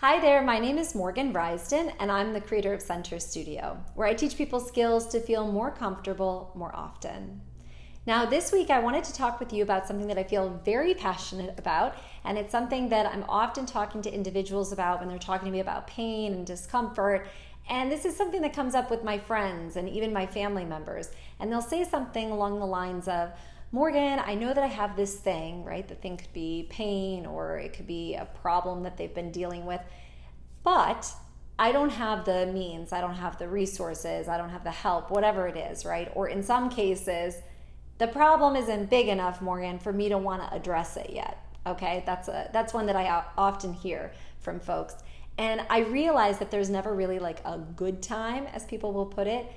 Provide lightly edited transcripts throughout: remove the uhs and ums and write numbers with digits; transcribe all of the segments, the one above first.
Hi there, my name is Morgan Risden, and I'm the creator of Center Studio, where I teach people skills to feel more comfortable more often. Now, this week I wanted to talk with you about something that I feel very passionate about, and it's something that I'm often talking to individuals about when they're talking to me about pain and discomfort. And this is something that comes up with my friends and even my family members. And they'll say something along the lines of, Morgan, I know that I have this thing, right? The thing could be pain or it could be a problem that they've been dealing with, but I don't have the means, I don't have the resources, I don't have the help, whatever it is, right? Or in some cases, the problem isn't big enough, Morgan, for me to want to address it yet. Okay, that's one that I often hear from folks. And I realize that there's never really like a good time, as people will put it,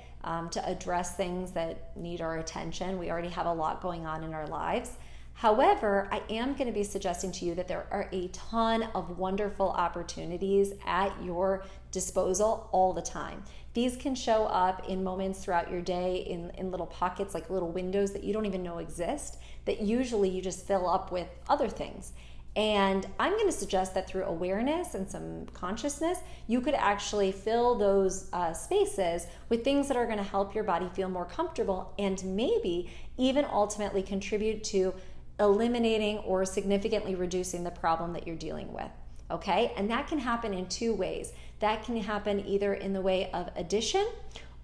to address things that need our attention. We already have a lot going on in our lives. However, I am going to be suggesting to you that there are a ton of wonderful opportunities at your disposal all the time. These can show up in moments throughout your day, in little pockets, like little windows that you don't even know exist, that usually you just fill up with other things. And I'm going to suggest that through awareness and some consciousness, you could actually fill those spaces with things that are going to help your body feel more comfortable and maybe even ultimately contribute to eliminating or significantly reducing the problem that you're dealing with. Okay? And that can happen in two ways. That can happen either in the way of addition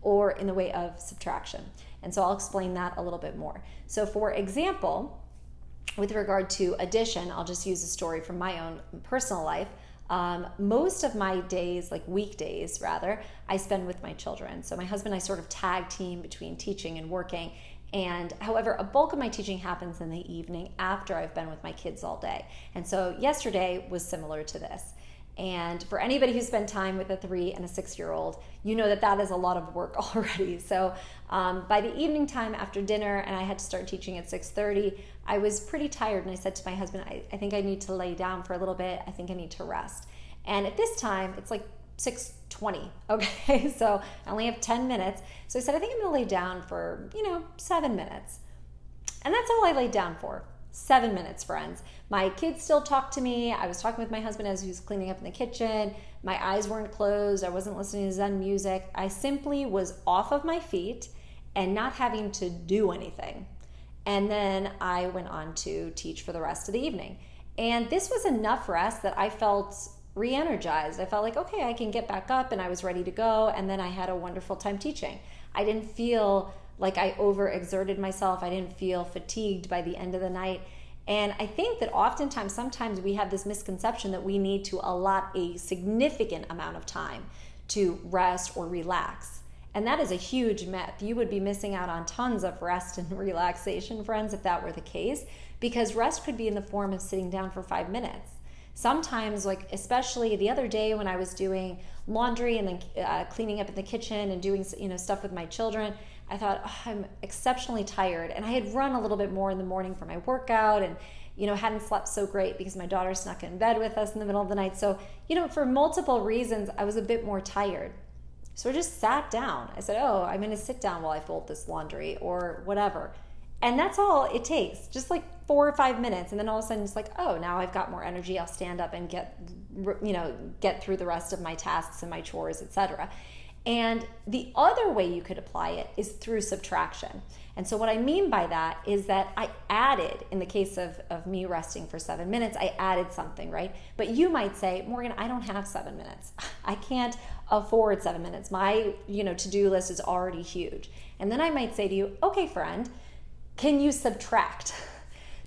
or in the way of subtraction. And so I'll explain that a little bit more. So for example, with regard to addition, I'll just use a story from my own personal life. Most of my days, like weekdays rather, I spend with my children. So my husband and I sort of tag team between teaching and working. And however, a bulk of my teaching happens in the evening after I've been with my kids all day. And so yesterday was similar to this. And for anybody who's spent time with a 3 and a 6-year-old, you know that that is a lot of work already. So by the evening time after dinner, and I had to start teaching at 6:30, I was pretty tired. And I said to my husband, I think I need to lay down for a little bit. I think I need to rest. And at this time, it's like 6:20. Okay, so I only have 10 minutes. So I said, I think I'm going to lay down for, 7 minutes. And that's all I laid down for. 7 minutes, friends. My kids still talk to me. I was talking with my husband as he was cleaning up in the kitchen. My eyes weren't closed. I wasn't listening to Zen music. I simply was off of my feet and not having to do anything. And then I went on to teach for the rest of the evening. And this was enough rest that I felt re-energized. I felt like, okay, I can get back up, and I was ready to go. And then I had a wonderful time teaching. I didn't feel like I overexerted myself. I didn't feel fatigued by the end of the night. And I think that oftentimes, sometimes we have this misconception that we need to allot a significant amount of time to rest or relax. And that is a huge myth. You would be missing out on tons of rest and relaxation, friends, if that were the case, because rest could be in the form of sitting down for 5 minutes. Sometimes, like especially the other day when I was doing laundry and then cleaning up in the kitchen and doing stuff with my children, I thought, I'm exceptionally tired. And I had run a little bit more in the morning for my workout and, hadn't slept so great because my daughter snuck in bed with us in the middle of the night. So, for multiple reasons, I was a bit more tired. So I just sat down. I said, I'm going to sit down while I fold this laundry or whatever. And that's all it takes, just like 4 or 5 minutes. And then all of a sudden it's like, now I've got more energy. I'll stand up and get through the rest of my tasks and my chores, etc. And the other way you could apply it is through subtraction. And so what I mean by that is that I added, in the case of me resting for 7 minutes, I added something, right? But you might say, Morgan, I don't have 7 minutes. I can't afford 7 minutes. My, to-do list is already huge. And then I might say to you, okay, friend, can you subtract?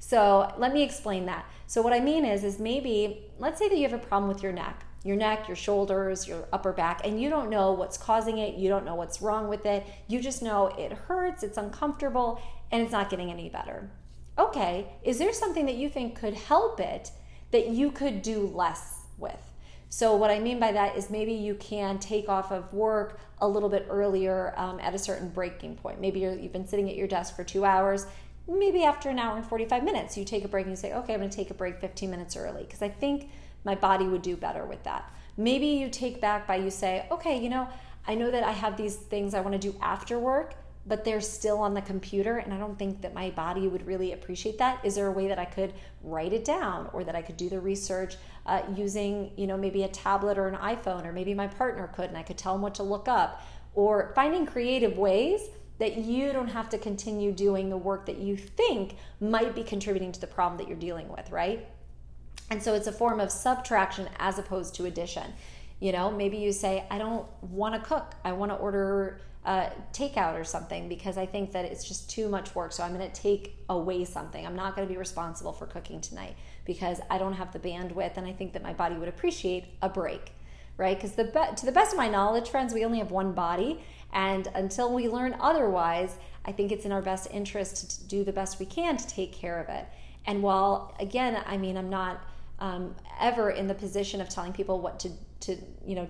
So let me explain that. So what I mean is maybe, let's say that you have a problem with your neck, your shoulders, your upper back, and you don't know what's causing it. You don't know what's wrong with it. You just know it hurts, it's uncomfortable, and it's not getting any better. Okay, is there something that you think could help it that you could do less with? So what I mean by that is maybe you can take off of work a little bit earlier at a certain breaking point. Maybe you've been sitting at your desk for 2 hours. Maybe after an hour and 45 minutes, you take a break and you say, okay, I'm going to take a break 15 minutes early because I think my body would do better with that. Maybe you take back by you say, okay, I know that I have these things I want to do after work, but they're still on the computer, and I don't think that my body would really appreciate that. Is there a way that I could write it down, or that I could do the research using, maybe a tablet or an iPhone, or maybe my partner could, and I could tell them what to look up, or finding creative ways that you don't have to continue doing the work that you think might be contributing to the problem that you're dealing with, right? And so it's a form of subtraction as opposed to addition. Maybe you say, I don't want to cook. I want to order takeout or something because I think that it's just too much work. So I'm going to take away something. I'm not going to be responsible for cooking tonight because I don't have the bandwidth, and I think that my body would appreciate a break, right? Because to the best of my knowledge, friends, we only have one body. And until we learn otherwise, I think it's in our best interest to do the best we can to take care of it. And while, again, I'm not ever in the position of telling people what to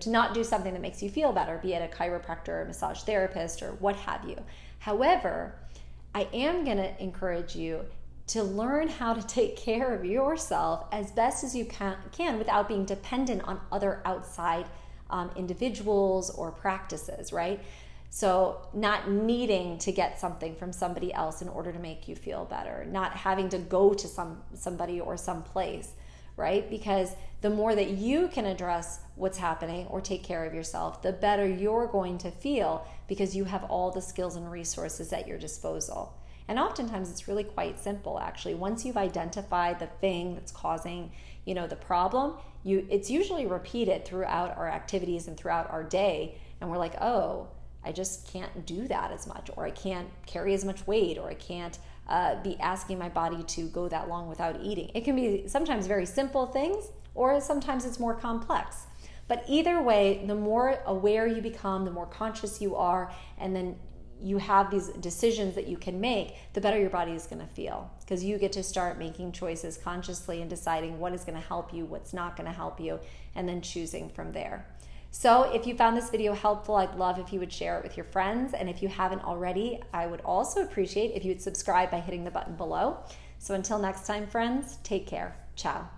not do something that makes you feel better, be it a chiropractor or a massage therapist or what have you. However, I am going to encourage you to learn how to take care of yourself as best as you can without being dependent on other outside individuals or practices, right? So not needing to get something from somebody else in order to make you feel better, not having to go to somebody or some place, right? Because the more that you can address what's happening or take care of yourself, the better you're going to feel because you have all the skills and resources at your disposal. And oftentimes it's really quite simple, actually. Once you've identified the thing that's causing, the problem, it's usually repeated throughout our activities and throughout our day. And we're like, oh, I just can't do that as much, or I can't carry as much weight, or I can't be asking my body to go that long without eating. It can be sometimes very simple things, or sometimes it's more complex. But either way, the more aware you become, the more conscious you are, and then you have these decisions that you can make, the better your body is going to feel, because you get to start making choices consciously and deciding what is going to help you, what's not going to help you, and then choosing from there. So if you found this video helpful, I'd love if you would share it with your friends. And if you haven't already, I would also appreciate if you would subscribe by hitting the button below. So until next time, friends, take care. Ciao.